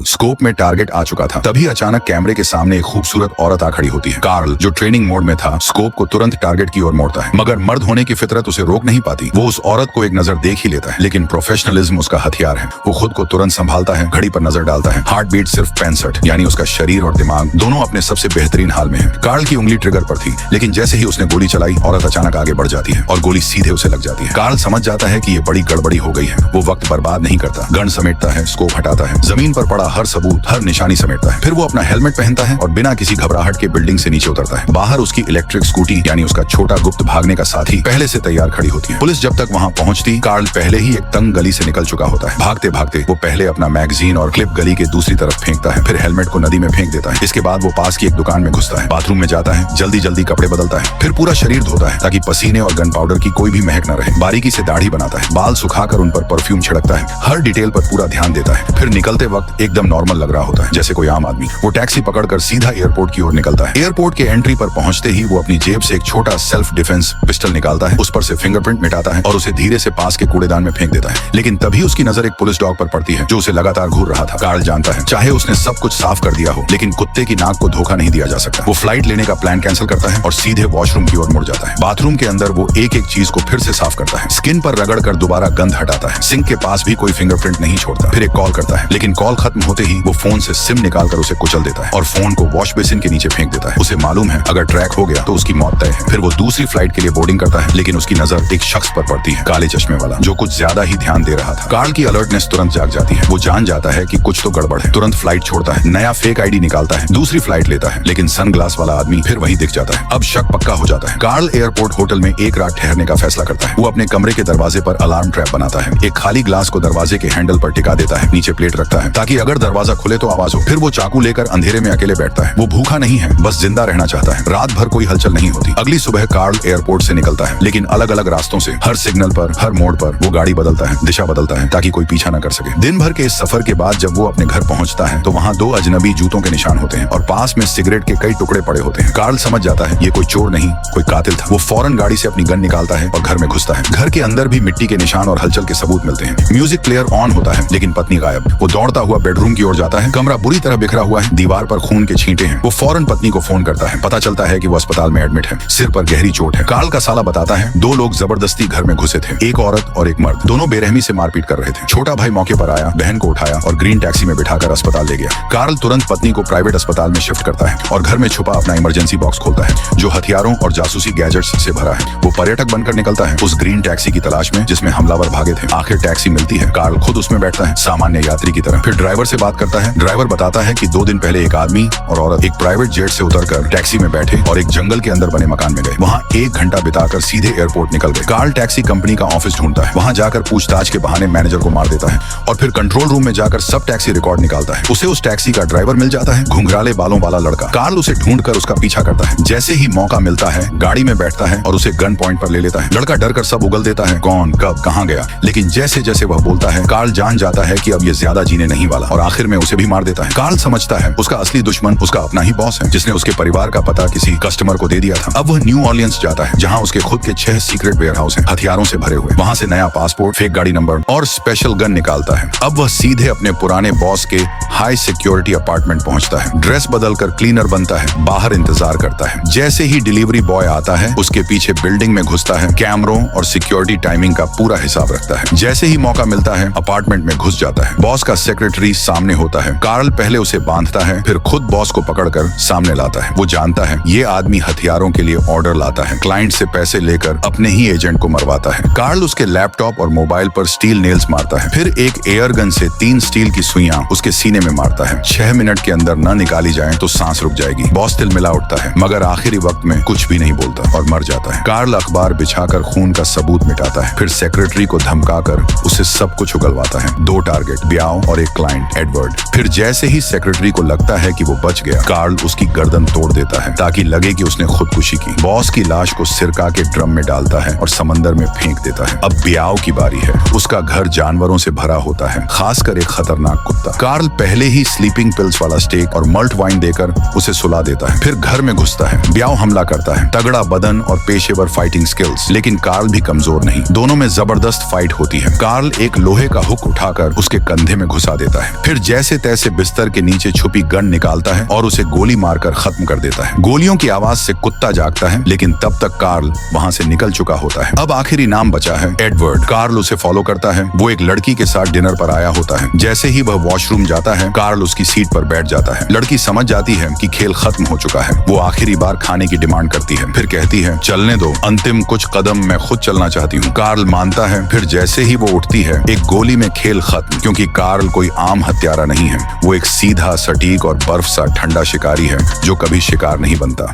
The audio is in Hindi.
स्कोप में टारगेट आ चुका था। तभी अचानक कैमरे के सामने एक खूबसूरत औरत आ खड़ी होती है। कार्ल, जो ट्रेनिंग मोड में था, स्कोप को तुरंत टारगेट की ओर मोड़ता है, मगर मर्द होने की फितरत उसे रोक नहीं पाती। वो उस औरत को एक नजर देख ही लेता है, लेकिन प्रोफेशनलिज्म उसका हथियार है। वो खुद को तुरंत संभालता है, घड़ी पर नजर डालता है। हार्ट बीट सिर्फ 65, यानी उसका शरीर और दिमाग दोनों अपने सबसे बेहतरीन हाल में है। कार्ल की उंगली ट्रिगर पर थी, लेकिन जैसे ही उसने गोली चलाई, औरत अचानक आगे बढ़ जाती है और गोली सीधे उसे लग जाती है। कार्ल समझ जाता है कि ये बड़ी गड़बड़ी हो गई है। वो वक्त बर्बाद नहीं करता, गन समेटता है, स्कोप हटाता है, जमीन पर पड़ा हर सबूत, हर निशानी समेटता है। फिर वो अपना हेलमेट पहनता है और बिना किसी घबराहट के बिल्डिंग से नीचे उतरता है। बाहर उसकी इलेक्ट्रिक स्कूटी, यानी उसका छोटा गुप्त भागने का साथी, पहले से तैयार खड़ी होती है। पुलिस जब तक वहां पहुंचती, कार्ल पहले ही एक तंग गली से निकल चुका होता है। भागते भागते वो पहले अपना मैगजीन और क्लिप गली के दूसरी तरफ फेंकता है, फिर हेलमेट को नदी में फेंक देता है। इसके बाद वो पास की एक दुकान में घुसता है, बाथरूम में जाता है, जल्दी जल्दी कपड़े बदलता है, फिर पूरा शरीर धोता है ताकि पसीने और गन पाउडर की कोई भी महक न रहे। बारीकी से दाढ़ी बनाता है, बाल सुखाकर उन पर परफ्यूम छिड़कता है, हर डिटेल पर पूरा ध्यान देता है। फिर निकलते वक्त एकदम नॉर्मल लग रहा होता है, जैसे कोई आम आदमी। वो टैक्सी पकड़कर सीधा एयरपोर्ट की ओर निकलता है। एयरपोर्ट के एंट्री पर पहुंचते ही वो अपनी जेब से एक छोटा सेल्फ डिफेंस पिस्टल निकालता है, उस पर से फिंगरप्रिंट मिटाता है और उसे धीरे से पास के कूड़ेदान में फेंक देता है। लेकिन तभी उसकी नजर एक पुलिस डॉग पर पड़ती है, जो उसे लगातार घूर रहा था। कार्ल जानता है, चाहे उसने सब कुछ साफ कर दिया हो, लेकिन कुत्ते की नाक को धोखा नहीं दिया जा सकता। वो फ्लाइट लेने का प्लान कैंसिल करता है और सीधे वॉशरूम की ओर मुड़ जाता है। बाथरूम के अंदर वो एक एक चीज को फिर से साफ करता है, स्किन पर रगड़ कर दोबारा गंद हटाता है, सिंक के पास भी कोई फिंगरप्रिंट नहीं छोड़ता। फिर एक कॉल करता है, लेकिन कॉल खत्म होते ही वो फोन से सिम निकालकर उसे कुचल देता है और फोन को वॉश बेसिन के नीचे फेंक देता है। उसे मालूम है, अगर ट्रैक हो गया तो उसकी मौत तय है। फिर वो दूसरी फ्लाइट के लिए बोर्डिंग करता है, लेकिन उसकी नजर एक शख्स पर पड़ती है, काले चश्मे वाला, जो कुछ ज्यादा ही ध्यान दे रहा था। कार्ल की अलर्टनेस तुरंत जाग जाती है। वो जान जाता है कि कुछ तो गड़बड़ है। तुरंत फ्लाइट छोड़ता है, नया फेक आईडी निकालता है, दूसरी फ्लाइट लेता है, लेकिन सनग्लास वाला आदमी फिर वही दिख जाता है। अब शक पक्का हो जाता है। कार्ल एयरपोर्ट होटल में एक रात ठहरने का फैसला करता है। वो अपने कमरे के दरवाजे पर अलार्म ट्रैप बनाता है, एक खाली ग्लास को दरवाजे के हैंडल पर टिका देता है, नीचे प्लेट रखता है ताकि अगर दरवाजा खुले तो आवाज हो। फिर वो चाकू लेकर अंधेरे में अकेले बैठता है। वो भूखा नहीं है, बस जिंदा रहना चाहता है। रात भर कोई हलचल नहीं होती। अगली सुबह कार्ल एयरपोर्ट से निकलता है, लेकिन अलग अलग रास्तों से, हर सिग्नल पर, हर मोड़ पर वो गाड़ी बदलता है, दिशा बदलता है ताकि कोई पीछा न कर सके। दिन भर के इस सफर के बाद जब वो अपने घर पहुंचता है तो वहाँ 2 अजनबी जूतों के निशान होते हैं और पास में सिगरेट के कई टुकड़े पड़े होते हैं। कार्ल समझ जाता है ये कोई चोर नहीं, कोई कातिल था। वो फौरन गाड़ी से अपनी गन निकालता है और घर में घुसता है। घर के अंदर भी मिट्टी के निशान और हलचल के सबूत मिलते हैं। म्यूजिक प्लेयर ऑन होता है, लेकिन पत्नी गायब। वो दौड़ता हुआ बेडरूम की ओर जाता है। कमरा बुरी तरह बिखरा हुआ है, दीवार पर खून के छींटे हैं। वो फौरन पत्नी को फोन करता है। पता चलता है कि वो अस्पताल में एडमिट है, सिर पर गहरी चोट है। कार्ल का साला बताता है 2 लोग जबरदस्ती घर में घुसे थे, एक औरत और एक मर्द। दोनों बेरहमी से मारपीट कर रहे थे। छोटा भाई मौके पर आया, बहन को उठाया और ग्रीन टैक्सी में बिठाकर अस्पताल ले गया। कार्ल तुरंत पत्नी को प्राइवेट अस्पताल में शिफ्ट करता है और घर में छुपा अपना इमरजेंसी बॉक्स खोलता है, जो हथियारों और जासूसी गैजेट्स से भरा है। वो पर्यटक बनकर निकलता है उस ग्रीन टैक्सी की तलाश में जिसमें हमलावर भागे थे। आखिर टैक्सी मिलती है, कार्ल खुद उसमें बैठता है, सामान्य यात्री की तरह। फिर ड्राइवर से बात करता है। ड्राइवर बताता है कि 2 दिन पहले एक आदमी और औरत एक प्राइवेट जेट से उतरकर टैक्सी में बैठे और एक जंगल के अंदर बने मकान में गए। वहाँ 1 घंटा बिताकर सीधे एयरपोर्ट निकल गए। कार्ल टैक्सी कंपनी का ऑफिस ढूंढता है, वहाँ जाकर पूछताछ के बहाने मैनेजर को मार देता है और फिर कंट्रोल रूम में जाकर सब टैक्सी रिकॉर्ड निकालता है। उसे उस टैक्सी का ड्राइवर मिल जाता है, घुंघराले बालों वाला लड़का। कार्ल उसे ढूंढकर उसका पीछा करता है। जैसे ही मौका मिलता है गाड़ी में बैठता है और उसे गन पॉइंट पर ले लेता है। लड़का डरकर सब उगल देता है, कौन, कब, कहाँ गया। लेकिन जैसे जैसे वह बोलता है, कार्ल जान जाता है कि अब ये ज्यादा जीने नहीं वाला और आखिर में उसे भी मार देता है। कार्ल समझता है उसका असली दुश्मन उसका अपना ही बॉस है, जिसने उसके परिवार का पता किसी कस्टमर को दे दिया था। अब वह न्यू ऑर्लियंस जाता है, जहाँ उसके खुद के 6 सीक्रेट वेयर हाउस हैं, हथियारों से भरे हुए। वहाँ से नया पासपोर्ट, फेक गाड़ी नंबर और स्पेशल गन निकालता है। अब वह सीधे अपने पुराने बॉस के हाई सिक्योरिटी अपार्टमेंट पहुंचता है, ड्रेस बदलकर क्लीनर बनता है, बाहर इंतजार करता है। जैसे ही डिलीवरी बॉय आता है, उसके पीछे बिल्डिंग में घुसता है, कैमरों और सिक्योरिटी टाइमिंग का पूरा हिसाब रखता है। जैसे ही मौका मिलता है अपार्टमेंट में घुस जाता है। बॉस का सेक्रेटरी सामने होता है। कार्ल पहले उसे बांधता है, फिर खुद बॉस को पकड़कर सामने लाता है। वो जानता है ये आदमी हथियारों के लिए ऑर्डर लाता है, क्लाइंट से पैसे लेकर अपने ही एजेंट को मरवाता है। कार्ल उसके लैपटॉप और मोबाइल पर स्टील नेल्स मारता है, फिर एक एयर गन से 3 स्टील की सुइयां उसके सीने में मारता है। 6 मिनट के अंदर न निकाली जाए तो सांस रुक जाएगी। बॉस तिलमिला उठता है, मगर आखिरी वक्त में कुछ भी नहीं बोलता और मर जाता है। कार्ल अखबार बिछाकर खून का सबूत मिटाता है, फिर सेक्रेटरी को धमकाकर उसे सब कुछ उगलवाता है। 2 टारगेट, ब्याओ और एक क्लाइंट, एडवर्ड। फिर जैसे ही सेक्रेटरी को लगता है कि वो बच गया, कार्ल उसकी गर्दन तोड़ देता है ताकि लगे कि उसने खुदकुशी की। बॉस की लाश को सिरका के ड्रम में डालता है और समंदर में फेंक देता है। अब ब्याओ की बारी है। उसका घर जानवरों से भरा होता है, खासकर एक खतरनाक कुत्ता। कार्ल पहले ही स्लीपिंग पिल्स वाला स्टेक और मल्ट वाइन देकर उसे सुला देता है, फिर घर में घुसता है। ब्याओ हमला करता है, तगड़ा बदन और पेशेवर फाइटिंग स्किल्स, लेकिन कार्ल भी कमजोर नहीं। दोनों में जबरदस्त फाइट होती है। कार्ल एक लोहे का हुक उठाकर उसके कंधे में घुसा देता है, फिर जैसे तैसे बिस्तर के नीचे छुपी गन निकालता है और उसे गोली मारकर खत्म कर देता है। गोलियों की आवाज से कुत्ता जागता है, लेकिन तब तक कार्ल वहाँ से निकल चुका होता है। अब आखिरी नाम बचा है एडवर्ड। कार्ल उसे फॉलो करता है। वो एक लड़की के साथ डिनर पर आया होता है। जैसे ही वह वॉशरूम जाता है, कार्ल उसकी सीट पर बैठ जाता है। लड़की समझ जाती है कि खेल खत्म हो चुका है। वो आखिरी बार खाने की डिमांड करती है, फिर कहती है चलने दो, अंतिम कुछ कदम मैं खुद चलना चाहती हूँ। कार्ल मानता है। फिर जैसे ही वो उठती है, एक गोली में खेल खत्म, क्योंकि कार्ल कोई आम हत्यारा नहीं है। वो एक सीधा, सटीक और बर्फ सा ठंडा शिकारी है जो कभी शिकार नहीं बनता।